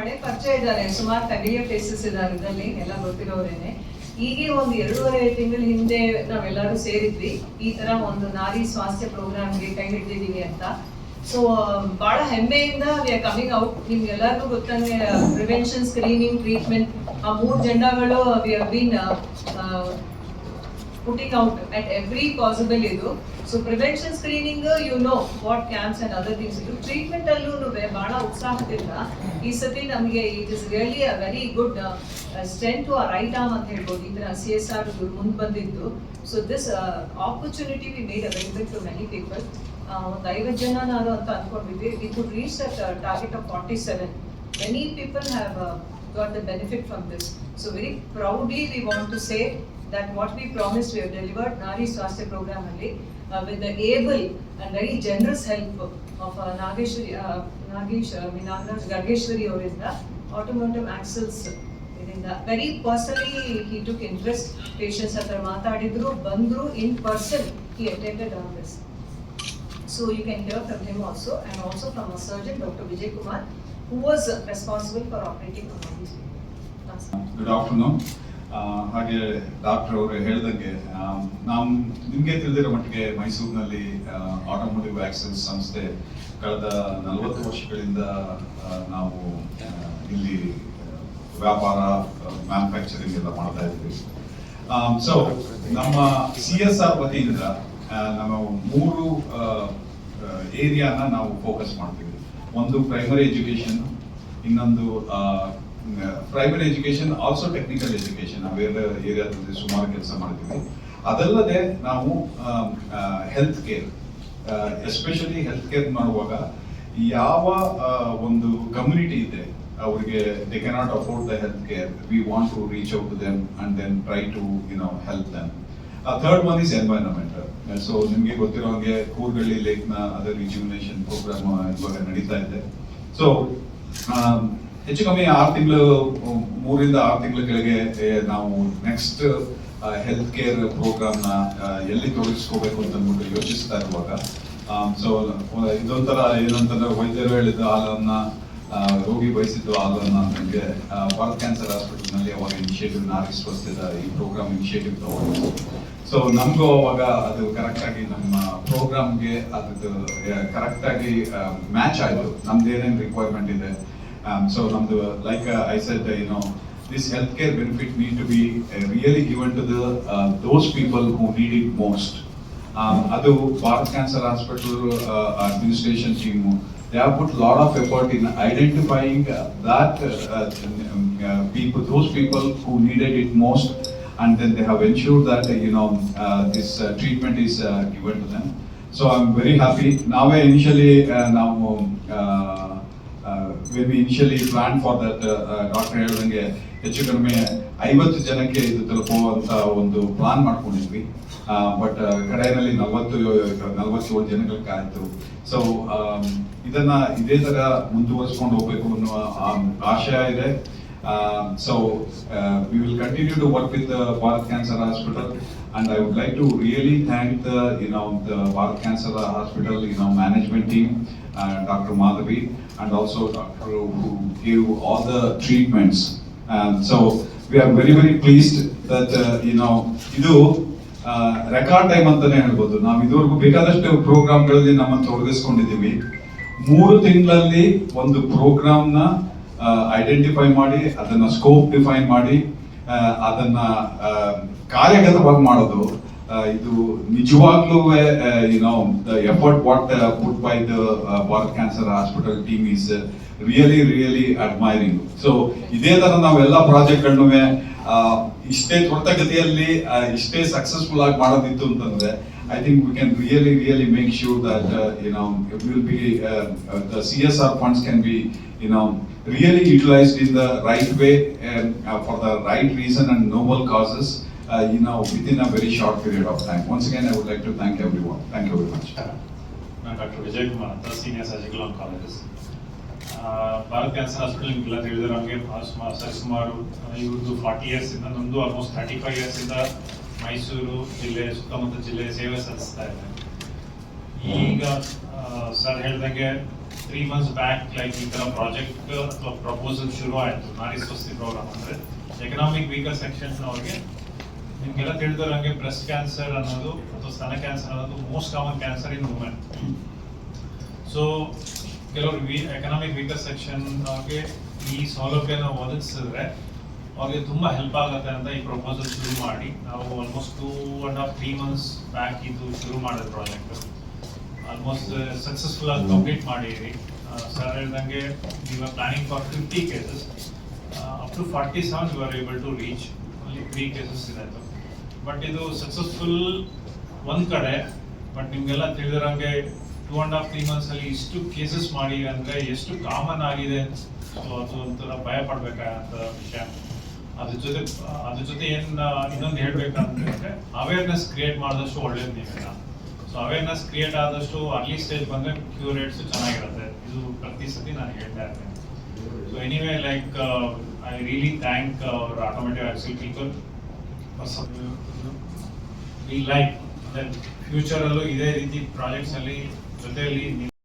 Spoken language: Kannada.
ಹಳೆ ಪರಿಚಯ ಇದ್ದಾರೆ, ಸುಮಾರು ತಮಿಳಿಯ ಫೇಸಸ್ ಇದ್ದಾರೆ ಇದರಲ್ಲಿ, ಎಲ್ಲ ಗೊತ್ತಿರೋರೇನೆ. ಹೀಗೆ ಒಂದು 2.5 ತಿಂಗಳ ಹಿಂದೆ ನಾವೆಲ್ಲರೂ ಸೇರಿದ್ವಿ, ಈ ತರ ಒಂದು ನಾರಿ ಸ್ವಾಸ್ಥ್ಯ ಪ್ರೋಗ್ರಾಮ್ಗೆ ಕೈ ಹಿಡಿದಿದ್ದೀವಿ ಅಂತ. ಸೊ ಬಹಳ ಹೆಮ್ಮೆಯಿಂದ ವಿ ಆರ್ ಕಮಿಂಗ್ ಔಟ್. ನಿಮ್ಗೆಲ್ಲರಿಗೂ ಗೊತ್ತಂಗೆ ಪ್ರಿವೆನ್ಷನ್, ಸ್ಕ್ರೀನಿಂಗ್, ಟ್ರೀಟ್ಮೆಂಟ್, ಆ 3 ಜೆಂಡಾಗಳು we have been putting out at every possible idu. So prevention screening, you know what camps and other things idu. Treatment allu bada utsahadinda ee sati namage it is really a very good strength to our right arm anta helbodu indra CSR munde bandiddu. So this opportunity we made available to many people. ಒಂದು 50 ಜನ ನಾನು ಅಂತ ಅನ್ಕೊಂಡಿದ್ವಿ. We could reach that target of 47. Many people have got the benefit from this. So very proudly we want to say that what we promised we have delivered. Nari Swasthya program alli with the able and very generous help of Nagesh Gargeshwari averinda automotive axles idinda very personally he took interest. Patients hatra maatadidru, bandru in person, he attended on this. So you can hear from him also, and also from a surgeon, Dr. Vijay Kumar, who was responsible for operating on these people. Good afternoon. ಹಾಗೆ ಡಾಕ್ಟರ್ ಅವರು ಹೇಳಿದಂಗೆ ನಾವು ನಿಮಗೆ ತಿಳಿದಿರೋ ಮಟ್ಟಿಗೆ ಮೈಸೂರಿನಲ್ಲಿ ಆಟೋಮೋಟಿವ್ ಆಕ್ಸೆಸ್ ಸಂಸ್ಥೆ ಕಳೆದ 40 ವರ್ಷಗಳಿಂದ ನಾವು ಇಲ್ಲಿ ವ್ಯಾಪಾರ, ಮ್ಯಾನುಫ್ಯಾಕ್ಚರಿಂಗ್ ಎಲ್ಲ ಮಾಡ್ತಾ ಇದ್ವಿ. ಸೊ ನಮ್ಮ CSR ವತಿಯಿಂದ ನಾವು 3 ಏರಿಯಾನ ನಾವು ಫೋಕಸ್ ಮಾಡ್ತೀವಿ. ಒಂದು ಪ್ರೈಮರಿ ಎಜುಕೇಶನ್, ಇನ್ನೊಂದು primary education, also technical education, ಬೇರೆ ಏರಿಯಾದಲ್ಲಿ ಸುಮಾರು ಕೆಲಸ ಮಾಡ್ತೀವಿ. ಅದಲ್ಲದೆ ನಾವು health care, especially health care ಮಾಡುವಾಗ ಯಾವ ಒಂದು ಕಮ್ಯುನಿಟಿ ಇದೆ ಅವರಿಗೆ they cannot afford the health care, we want to reach out to them and then try to help them. Third one is environment. So ನಿಮಗೆ ಗೊತ್ತಿರೋ ಹಾಗೆ ಕೂರ್ಗಳ್ಳಿ ಲೇಕ್ನ ಅದರ್ ರಿಜ್ಯುವಿನೇಷನ್ ಪ್ರೋಗ್ರಾಮ್ ಇವಾಗ ನಡೀತಾ ಇದೆ. ಸೊ ಹೆಚ್ಚು ಕಮ್ಮಿ 6 ತಿಂಗಳು, 3 ರಿಂದ 6 ತಿಂಗಳ ಕೆಳಗೆ ನಾವು ನೆಕ್ಸ್ಟ್ ಹೆಲ್ತ್ ಕೇರ್ ಪ್ರೋಗ್ರಾಮ್ನ ಎಲ್ಲಿ ತೊಡಗಿಸ್ಕೋಬೇಕು ಅಂತ ಅಂದ್ಬಿಟ್ಟು ಯೋಚಿಸ್ತಾ ಇರುವಾಗ, ಸೊ ಇದೊಂಥರ ಏನಂತಂದ್ರೆ ವೈದ್ಯರು ಹೇಳಿದ ಹಾಲನ್ನ, ರೋಗಿ ಬಯಸಿದ್ದು ಹಾಲನ್ನ ನಮಗೆ ಭಾರತ್ ಕ್ಯಾನ್ಸರ್ ಹಾಸ್ಪಿಟಲ್ನಲ್ಲಿ ಅವಾಗ ಇನಿಷಿಯೇಟಿವ್ ನಾರಿ ಸ್ವಸ್ಥದ ಈ ಪ್ರೋಗ್ರಾಮ್ ಇನಿಷಿಯೇಟಿವ್ ತಗೊಂಡು, ಸೊ ನಮಗೂ ಅವಾಗ ಅದು ಕರೆಕ್ಟ್ ಆಗಿ ನಮ್ಮ ಪ್ರೋಗ್ರಾಮ್ಗೆ ಅದು ಕರೆಕ್ಟ್ ಆಗಿ ಮ್ಯಾಚ್ ಆಯಿತು. ನಮ್ದು ಏನೇನು ರಿಕ್ವೈರ್ಮೆಂಟ್ ಇದೆ. So like I said, this healthcare benefit need to be really given to those people who need it most. Adu Bharat Cancer Hospital administration team, they have put a lot of effort in identifying that people, those people who needed it most, and then they have ensured that this treatment is given to them. So I'm very happy. Now initially when we initially planned for that, doctor ಹೇಳಿದಂಗೆ ಹೆಚ್ಚು ಕಡಿಮೆ 50 ಜನಕ್ಕೆ ಇದು ತಲುಪುವಂತ ಒಂದು ಪ್ಲಾನ್ ಮಾಡ್ಕೊಂಡಿದ್ವಿ. ಬಟ್ ಕಡೆಯಲ್ಲಿ 47 ಜನಗಳಿಗೆ ಆಯ್ತು. ಸೊ ಇದನ್ನ ಇದೇ ತರ ಮುಂದುವರಿಸ್ಕೊಂಡು ಹೋಗ್ಬೇಕು ಅನ್ನುವ ಆಶಯ ಇದೆ. So we will continue to work with the Bharat Cancer Hospital, and I would like to really thank the Bharat Cancer Hospital management team, Dr. Madhavi, and also Dr. who gave all the treatments. So we are very, very pleased that ಇದು ರೆಕಾರ್ಡ್ ಟೈಮ್ ಅಂತಾನೆ ಹೇಳ್ಬೋದು. ನಾವು ಇದುವರೆಗೂ ಬೇಕಾದಷ್ಟು ಪ್ರೋಗ್ರಾಮ್ಗಳಲ್ಲಿ ನಮ್ಮನ್ನು ತೊಡಗಿಸ್ಕೊಂಡಿದ್ದೀವಿ. 3 ತಿಂಗಳಲ್ಲಿ ಒಂದು ಪ್ರೋಗ್ರಾಮ್ನ ಐಡೆಂಟಿಫೈ ಮಾಡಿ, ಅದನ್ನ ಸ್ಕೋಪ್ ಡಿಫೈನ್ ಮಾಡಿ, ಅದನ್ನ ಕಾರ್ಯಗತವಾಗಿ ಮಾಡೋದು, ಇದು ನಿಜವಾಗ್ಲೂ the effort what put by the Bharat Cancer Hospital team is really admiring. So ಇದೇ ತರ ನಾವೆಲ್ಲ ಪ್ರಾಜೆಕ್ಟ್ಗಳನ್ನು ಇಷ್ಟೇ ತ್ವರಿತಗತಿಯಲ್ಲಿ ಇಷ್ಟೇ ಸಕ್ಸಸ್ಫುಲ್ ಆಗಿ ಮಾಡೋದಿತ್ತು ಅಂತಂದ್ರೆ, I think we can really make sure that it will be the CSR funds can be really utilized in the right way and for the right reason and noble causes within a very short period of time. Once again, I would like to thank everyone. Thank you very much. ನಾನು ಡಾಕ್ಟರ್ ವಿಜಯ್ ಕುಮಾರ್ ಅಂತ, senior surgical oncologist. Bharat cancer hospital ನಿಮಗೆಲ್ಲ ತಿಳಿದಿರೋಂಗೆ ಸುಮಾರು ಇವ್ರದ್ದು 40 years ಇಂದ, ನಮ್ಮದು ಆಲ್ಮೋಸ್ಟ್ 35 years ಇಂದ ಮೈಸೂರು ಜಿಲ್ಲೆ, ಸುತ್ತಮುತ್ತ ಜಿಲ್ಲೆ ಸೇವೆ ಸಲ್ಲಿಸ್ತಾ ಇದೆ. ಈಗ ಸರ್ ಹೇಳ್ದಂಗೆ 3 months ಬ್ಯಾಕ್ ಲೈಕ್ ಈ ಥರ ಪ್ರಾಜೆಕ್ಟ್ ಅಥವಾ ಪ್ರಪೋಸಲ್ ಶುರು ಆಯಿತು ನಾರಿ ಸ್ವಸ್ತಿ ಪ್ರೋಗ್ರಾಮ್ ಅಂದರೆ ಎಕನಾಮಿಕ್ ವೀಕರ್ ಸೆಕ್ಷನ್ಸ್ ಅವ್ರಿಗೆ ನಿಮಗೆಲ್ಲ ತಿಳಿದಿರೋಂಗೆ ಬ್ರೆಸ್ಟ್ ಕ್ಯಾನ್ಸರ್ ಅನ್ನೋದು ಅಥವಾ ಸ್ತನ ಕ್ಯಾನ್ಸರ್ ಅನ್ನೋದು most common cancer in women. So ಕೆಲವರು ಎಕನಾಮಿಕ್ ವೀಕರ್ ಸೆಕ್ಷನ್ ಅವ್ರಿಗೆ ಈ ಸೌಲಭ್ಯನ ಒದಗಿಸಿದ್ರೆ ಅವ್ರಿಗೆ ತುಂಬ ಹೆಲ್ಪ್ ಆಗುತ್ತೆ ಅಂತ ಈ ಪ್ರಪೋಸಲ್ ಶುರು ಮಾಡಿ ನಾವು ಆಲ್ಮೋಸ್ಟ್ 2.5-3 months ಬ್ಯಾಕ್ ಇದು ಶುರು ಮಾಡಿದ ಪ್ರಾಜೆಕ್ಟ್ ಆಲ್ಮೋಸ್ಟ್ ಸಕ್ಸಸ್ಫುಲ್ ಆಗಿ ಕಂಪ್ಲೀಟ್ ಮಾಡಿರಿ. ಸರ್ ಹೇಳ್ದಂಗೆ we are planning for 50 cases. Up to 47 we are able to reach. Only 3 cases ಇದೆ. ಬಟ್ ಇದು ಸಕ್ಸಸ್ಫುಲ್ ಒಂದು ಕಡೆ. ಬಟ್ ನಿಮಗೆಲ್ಲ ತಿಳಿದಿರೋಂಗೆ 2.5-3 months ಅಲ್ಲಿ ಇಷ್ಟು ಕೇಸಸ್ ಮಾಡಿ ಅಂದರೆ ಎಷ್ಟು ಕಾಮನ್ ಆಗಿದೆ. ಸೊ ಅದು ಒಂಥರ ಭಯ ಪಡ್ಬೇಕಾದಂಥ ವಿಷಯ. ಅದ್ರ ಜೊತೆ ಏನು ಇನ್ನೊಂದು ಹೇಳ್ಬೇಕಂತಂದ್ರೆ ಅವೇರ್ನೆಸ್ ಕ್ರಿಯೇಟ್ ಮಾಡಿದಷ್ಟು ಒಳ್ಳೇದು ನೀವೆಲ್ಲ. ಸೊ ಅವೇರ್ನೆಸ್ ಕ್ರಿಯೇಟ್ ಆದಷ್ಟು ಅರ್ಲಿ ಸ್ಟೇಜ್ ಬಂದರೆ ಕ್ಯೂರ್ ರೇಟ್ಸ್ ಚೆನ್ನಾಗಿರುತ್ತೆ. ಇದು ಪ್ರತಿ ಸತಿ ನಾನು ಹೇಳ್ತಾ ಇರ್ತೇನೆ. So anyway like I really thank our automotive axle people. We like ಫ್ಯೂಚರಲ್ಲೂ ಇದೇ ರೀತಿ ಪ್ರಾಜೆಕ್ಟ್ಸಲ್ಲಿ ಜೊತೆಯಲ್ಲಿ